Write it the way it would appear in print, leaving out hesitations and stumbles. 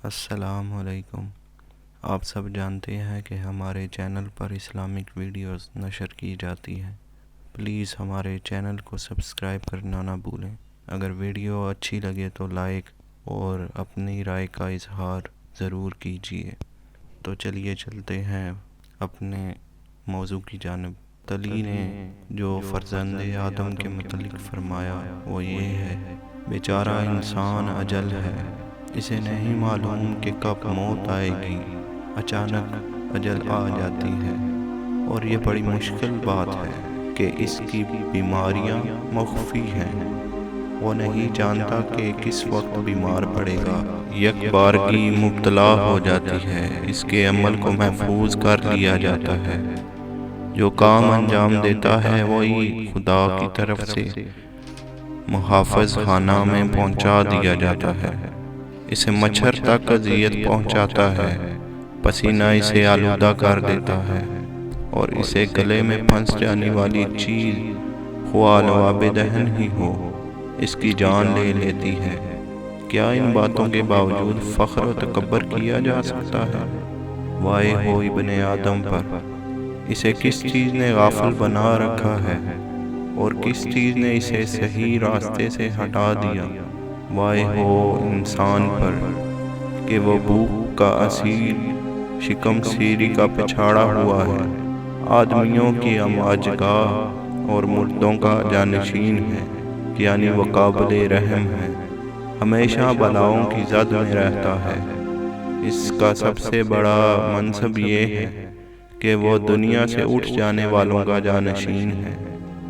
السلام علیکم۔ آپ سب جانتے ہیں کہ ہمارے چینل پر اسلامک ویڈیوز نشر کی جاتی ہیں۔ پلیز ہمارے چینل کو سبسکرائب کرنا نہ بھولیں۔ اگر ویڈیو اچھی لگے تو لائک اور اپنی رائے کا اظہار ضرور کیجیے۔ تو چلیے چلتے ہیں اپنے موضوع کی جانب۔ تعالیٰ نے جو فرزند آدم کے متعلق فرمایا وہ یہ ہے: بیچارہ انسان اجل ہے، اسے نہیں معلوم کہ کب موت آئے گی۔ اچانک اجل آ جاتی ہے اور یہ بڑی مشکل بات ہے کہ اس کی بیماریاں مخفی ہیں۔ وہ نہیں جانتا کہ کس وقت بیمار پڑے گا۔ یک بارگی مبتلا ہو جاتی ہے، اس کے عمل کو محفوظ کر لیا جاتا ہے۔ جو کام انجام دیتا ہے وہی خدا کی طرف سے محافظ خانہ میں پہنچا دیا جاتا ہے۔ اسے مچھر تک اذیت پہنچاتا ہے، پسینہ اسے آلودہ کر دیتا ہے اور اسے گلے میں پھنس جانے والی چیز خواہ لعاب دہن ہی ہو، اس کی جان لے لیتی ہے۔ کیا ان باتوں کے باوجود فخر و تکبر کیا جا سکتا ہے؟ وائے ہو ابن آدم پر! اسے کس چیز نے غافل بنا رکھا ہے اور کس چیز نے اسے صحیح راستے سے ہٹا دیا؟ وائے ہو انسان پر کہ وہ بھوک کا اسیر، شکم سیری کا پچھاڑا ہوا ہے، آدمیوں کی امواجگاہ اور مردوں کا جانشین ہے، یعنی وہ قابل رحم ہے، ہمیشہ بلاؤں کی زد میں رہتا ہے۔ اس کا سب سے بڑا منصب یہ ہے کہ وہ دنیا سے اٹھ جانے والوں کا جانشین ہے۔